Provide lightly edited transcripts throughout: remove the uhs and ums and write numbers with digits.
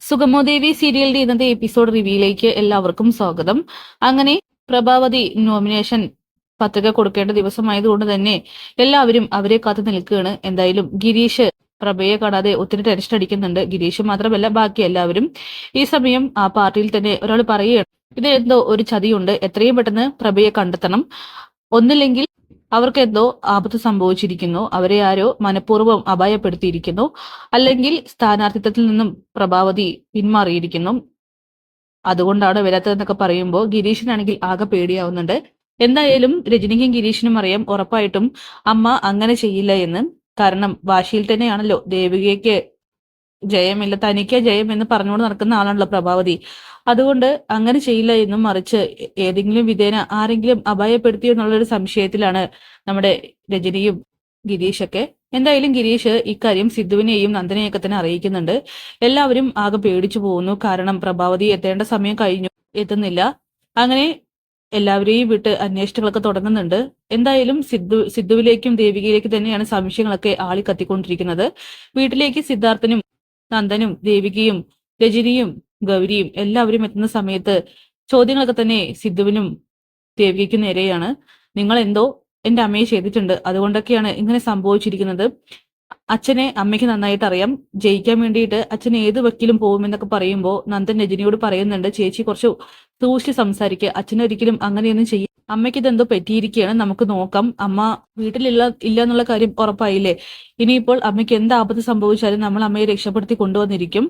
സുഗമോദേവി സീരിയലിന്റെ ഇന്നത്തെ എപ്പിസോഡ് റിവ്യൂയിലേക്ക് എല്ലാവർക്കും സ്വാഗതം. അങ്ങനെ പ്രഭാവതി നോമിനേഷൻ പത്രിക കൊടുക്കേണ്ട ദിവസമായതുകൊണ്ട് തന്നെ എല്ലാവരും അവരെ കാത്തു നിൽക്കുകയാണ്. എന്തായാലും ഗിരീഷ് പ്രഭയെ കാണാതെ ഒത്തിരി ടെൻഷൻ അടിക്കുന്നുണ്ട്. ഗിരീഷ് മാത്രമല്ല ബാക്കി എല്ലാവരും. ഈ സമയം ആ പാർട്ടിയിൽ തന്നെ ഒരാൾ പറയുകയാണ്, ഇത് എന്തോ ഒരു ചതിയുണ്ട്, എത്രയും പെട്ടെന്ന് പ്രഭയെ കണ്ടെത്തണം, ഒന്നില്ലെങ്കിൽ അവർക്ക് എന്തോ ആപത്ത് സംഭവിച്ചിരിക്കുന്നു, അവരെ ആരോ മനഃപൂർവ്വം അപായപ്പെടുത്തിയിരിക്കുന്നു, അല്ലെങ്കിൽ സ്ഥാനാർത്ഥിത്വത്തിൽ നിന്നും പ്രഭാവതി പിന്മാറിയിരിക്കുന്നു, അതുകൊണ്ടാണ് വരാത്തതെന്നൊക്കെ പറയുമ്പോൾ ഗിരീഷിനാണെങ്കിൽ ആകെ പേടിയാവുന്നുണ്ട്. എന്തായാലും രജനിക്കും ഗിരീഷിനും അറിയാം ഉറപ്പായിട്ടും അമ്മ അങ്ങനെ ചെയ്യില്ല എന്ന്. കാരണം വാശിയിൽ തന്നെയാണല്ലോ ദേവികയ്ക്ക് ജയമില്ല, തനിക്ക് ജയം എന്ന് പറഞ്ഞുകൊണ്ട് നടക്കുന്ന ആളാണല്ലോ പ്രഭാവതി. അതുകൊണ്ട് അങ്ങനെ ചെയ്യില്ല എന്നും, മറിച്ച് ഏതെങ്കിലും വിധേന ആരെങ്കിലും അപായപ്പെടുത്തിയോ എന്നുള്ളൊരു സംശയത്തിലാണ് നമ്മുടെ രജനിയും ഗിരീഷൊക്കെ. എന്തായാലും ഗിരീഷ് ഇക്കാര്യം സിദ്ധുവിനെയും നന്ദനെയൊക്കെ തന്നെ അറിയിക്കുന്നുണ്ട്. എല്ലാവരും ആകെ പേടിച്ചു പോകുന്നു. കാരണം പ്രഭാവതി എത്തേണ്ട സമയം കഴിഞ്ഞു, എത്തുന്നില്ല. അങ്ങനെ എല്ലാവരെയും വിട്ട് അന്വേഷണങ്ങളൊക്കെ തുടങ്ങുന്നുണ്ട്. എന്തായാലും സിദ്ധുവിലേക്കും ദേവികയിലേക്കും തന്നെയാണ് സംശയങ്ങളൊക്കെ ആളിക്കത്തിക്കൊണ്ടിരിക്കുന്നത്. വീട്ടിലേക്ക് സിദ്ധാർത്ഥനും നന്ദനും ദേവികയും രജനിയും ഗൗരിയും എല്ലാവരും എത്തുന്ന സമയത്ത് ചോദ്യങ്ങളൊക്കെ തന്നെ സിദ്ധുവിനും ദേവികയ്ക്കും നേരെയാണ്. നിങ്ങൾ എന്തോ എന്റെ അമ്മയെ ചെയ്തിട്ടുണ്ട്, അതുകൊണ്ടൊക്കെയാണ് ഇങ്ങനെ സംഭവിച്ചിരിക്കുന്നത്. അച്ഛനെ അമ്മയ്ക്ക് നന്നായിട്ട് അറിയാം, ജയിക്കാൻ വേണ്ടിയിട്ട് അച്ഛൻ ഏത് വക്കീലും പോകുമെന്നൊക്കെ പറയുമ്പോൾ നന്ദൻ രജനിയോട് പറയുന്നുണ്ട്, ചേച്ചി കുറച്ച് സൂക്ഷിച്ച് സംസാരിക്കുക, അച്ഛനൊരിക്കലും അങ്ങനെയൊന്നും ചെയ്യും, അമ്മയ്ക്ക് ഇതെന്തോ പറ്റിയിരിക്കുകയാണ്, നമുക്ക് നോക്കാം, അമ്മ വീട്ടിലില്ല എന്നുള്ള കാര്യം ഉറപ്പായില്ലേ, ഇനിയിപ്പോൾ അമ്മയ്ക്ക് എന്ത് ആപത്ത് സംഭവിച്ചാലും നമ്മൾ അമ്മയെ രക്ഷപ്പെടുത്തി കൊണ്ടുവന്നിരിക്കും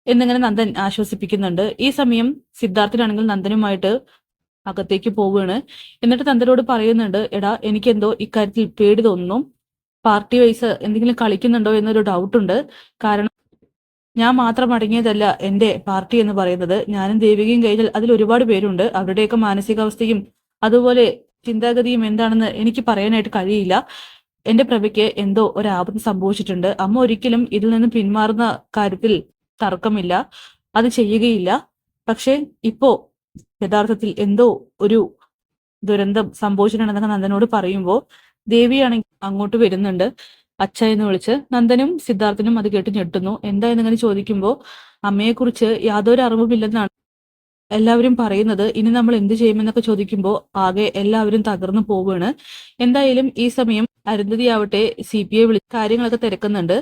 എന്നിങ്ങനെ നന്ദൻ ആശ്വസിപ്പിക്കുന്നുണ്ട്. ഈ സമയം സിദ്ധാർത്ഥനാണെങ്കിൽ നന്ദനുമായിട്ട് അകത്തേക്ക് പോവുകയാണ്. എന്നിട്ട് നന്ദനോട് പറയുന്നുണ്ട്, എടാ എനിക്കെന്തോ ഇക്കാര്യത്തിൽ പേടി തോന്നുന്നു, പാർട്ടി വൈസ് എന്തെങ്കിലും കളിക്കുന്നുണ്ടോ എന്നൊരു ഡൗട്ട് ഉണ്ട്. കാരണം ഞാൻ മാത്രം അടങ്ങിയതല്ല എന്റെ പാർട്ടി എന്ന് പറയുന്നത്, ഞാനും ദേവികയും കഴിഞ്ഞാൽ അതിൽ ഒരുപാട് പേരുണ്ട്, അവരുടെയൊക്കെ മാനസികാവസ്ഥയും അതുപോലെ ചിന്താഗതിയും എന്താണെന്ന് എനിക്ക് പറയാനായിട്ട് കഴിയില്ല. എന്റെ പ്രഭയ്ക്ക് എന്തോ ഒരാപത്ത് സംഭവിച്ചിട്ടുണ്ട്, അമ്മ ഒരിക്കലും ഇതിൽ നിന്ന് പിന്മാറുന്ന കാര്യത്തിൽ തർക്കമില്ല, അത് ചെയ്യുകയില്ല. പക്ഷെ ഇപ്പോ യഥാർത്ഥത്തിൽ എന്തോ ഒരു ദുരന്തം സംഭവിച്ചിട്ടുണ്ടെന്നൊക്കെ നന്ദനോട് പറയുമ്പോൾ ദേവിയാണെങ്കിൽ അങ്ങോട്ട് വരുന്നുണ്ട്, അച്ഛ എന്ന് വിളിച്ച്. നന്ദനും സിദ്ധാർത്ഥനും അത് കേട്ട് ഞെട്ടുന്നു. എന്താ എന്നിങ്ങനെ ചോദിക്കുമ്പോൾ അമ്മയെക്കുറിച്ച് യാതൊരു അറിവുമില്ലെന്നാണ് എല്ലാവരും പറയുന്നത്, ഇനി നമ്മൾ എന്ത് ചെയ്യുമെന്നൊക്കെ ചോദിക്കുമ്പോൾ ആകെ എല്ലാവരും തകർന്നു പോവുകയാണ്. എന്തായാലും ഈ സമയം അരുന്ധതി ആവട്ടെ CPയെ വിളിച്ച് കാര്യങ്ങളൊക്കെ തിരക്കുന്നുണ്ട്.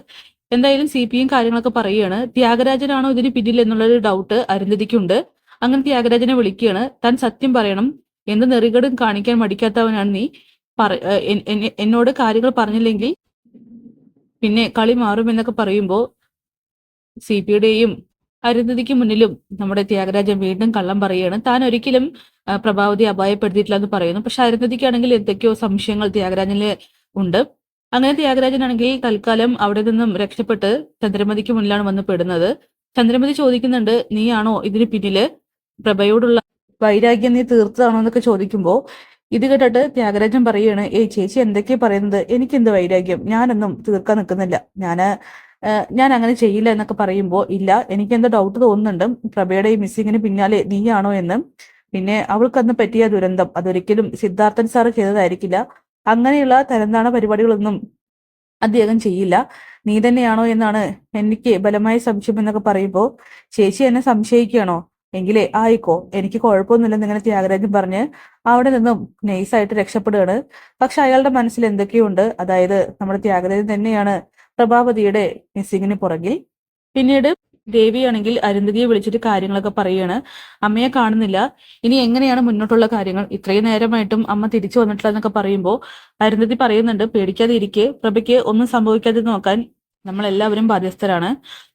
എന്തായാലും CPയും കാര്യങ്ങളൊക്കെ പറയുകയാണ്. ത്യാഗരാജനാണോ ഇതിന് പിന്നിൽ എന്നുള്ളൊരു ഡൗട്ട് അരുന്ധതിക്കുണ്ട്. അങ്ങനെ ത്യാഗരാജനെ വിളിക്കുകയാണ്. താൻ സത്യം പറയണം, എന്ത് നെറികേടും കാണിക്കാൻ മടിക്കാത്തവനാണ് നീ, എന്നോട് കാര്യങ്ങൾ പറഞ്ഞില്ലെങ്കിൽ പിന്നെ കളി മാറുമെന്നൊക്കെ പറയുമ്പോൾ CPയുടെയും അരുന്ധതിക്ക് മുന്നിലും നമ്മുടെ ത്യാഗരാജൻ വീണ്ടും കള്ളം പറയുകയാണ്. താൻ ഒരിക്കലും പ്രഭാവതി അപായപ്പെടുത്തിയിട്ടില്ല എന്ന് പറയുന്നു. പക്ഷെ അരുന്ധതിക്കാണെങ്കിൽ എന്തൊക്കെയോ സംശയങ്ങൾ ത്യാഗരാജനില് ഉണ്ട്. അങ്ങനെ ത്യാഗരാജനാണെങ്കിൽ തൽക്കാലം അവിടെ നിന്നും രക്ഷപ്പെട്ട് ചന്ദ്രമതിക്ക് മുന്നിലാണ് വന്ന് പെടുന്നത്. ചന്ദ്രമതി ചോദിക്കുന്നുണ്ട്, നീയാണോ ഇതിന് പിന്നില്, പ്രഭയോടുള്ള വൈരാഗ്യം നീ തീർത്തതാണോ എന്നൊക്കെ ചോദിക്കുമ്പോൾ ഇത് കേട്ടിട്ട് ത്യാഗരാജൻ പറയുകയാണ്, ഏയ് ചേച്ചി എന്തൊക്കെയാ പറയുന്നത്, എനിക്കെന്ത് വൈരാഗ്യം, ഞാനൊന്നും തീർക്കാൻ നിൽക്കുന്നില്ല, ഞാൻ അങ്ങനെ ചെയ്യില്ല എന്നൊക്കെ പറയുമ്പോൾ ഇല്ല, എനിക്കെന്തോ ഡൗട്ട് തോന്നുന്നുണ്ട്, പ്രഭയുടെ ഈ മിസ്സിങ്ങിന് പിന്നാലെ നീയാണോ എന്ന്. പിന്നെ അവൾക്കന്ന് പറ്റിയ ദുരന്തം അതൊരിക്കലും സിദ്ധാർത്ഥൻ സാറ് ചെയ്തതായിരിക്കില്ല, അങ്ങനെയുള്ള തരംതാണ പരിപാടികളൊന്നും അദ്ദേഹം ചെയ്യില്ല, നീ തന്നെയാണോ എന്നാണ് എനിക്ക് ബലമായ സംശയം എന്നൊക്കെ പറയുമ്പോൾ ചേച്ചി എന്നെ സംശയിക്കുകയാണോ, എങ്കിലേ ആയിക്കോ, എനിക്ക് കുഴപ്പമൊന്നുമില്ലെന്ന് ഇങ്ങനെ ത്യാഗരാജൻ പറഞ്ഞ് അവിടെ നിന്നും നൈസായിട്ട് രക്ഷപ്പെടുകയാണ്. പക്ഷെ അയാളുടെ മനസ്സിൽ എന്തൊക്കെയുണ്ട്, അതായത് നമ്മുടെ ത്യാഗരാജൻ തന്നെയാണ് പ്രഭാവതിയുടെ മിസ്സിങ്ങിന് പുറകിൽ. പിന്നീട് ദേവിയാണെങ്കിൽ അരുന്ധതിയെ വിളിച്ചിട്ട് കാര്യങ്ങളൊക്കെ പറയുകയാണ്. അമ്മയെ കാണുന്നില്ല, ഇനി എങ്ങനെയാണ് മുന്നോട്ടുള്ള കാര്യങ്ങൾ, ഇത്രയും നേരമായിട്ടും അമ്മ തിരിച്ചു വന്നിട്ടില്ല എന്നൊക്കെ പറയുമ്പോൾ അരുന്ധതി പറയുന്നുണ്ട്, പേടിക്കാതെ ഇരിക്കെ, പ്രഭയ്ക്ക് ഒന്നും സംഭവിക്കാതെ നോക്കാൻ നമ്മൾ എല്ലാവരും ബാധ്യസ്ഥരാണ്,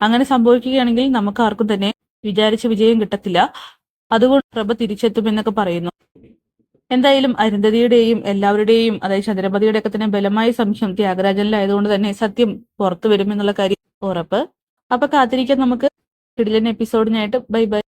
അങ്ങനെ സംഭവിക്കുകയാണെങ്കിൽ നമുക്ക് ആർക്കും തന്നെ വിചാരിച്ച വിജയം കിട്ടത്തില്ല, അതുകൊണ്ട് പ്രഭ തിരിച്ചെത്തുമെന്നൊക്കെ പറയുന്നു. എന്തായാലും അരുന്ധതിയുടെയും എല്ലാവരുടെയും, അതായത് ചന്ദ്രമതിയുടെ ഒക്കെ തന്നെ ബലമായ സംശയം ത്യാഗരാജനിലായതുകൊണ്ട് തന്നെ സത്യം പുറത്തു വരുമെന്നുള്ള കാര്യം ഉറപ്പ്. അപ്പൊ കാത്തിരിക്കാൻ നമുക്ക് കിടിലൻ എപ്പിസോഡിനായിട്ട്. Bye bye.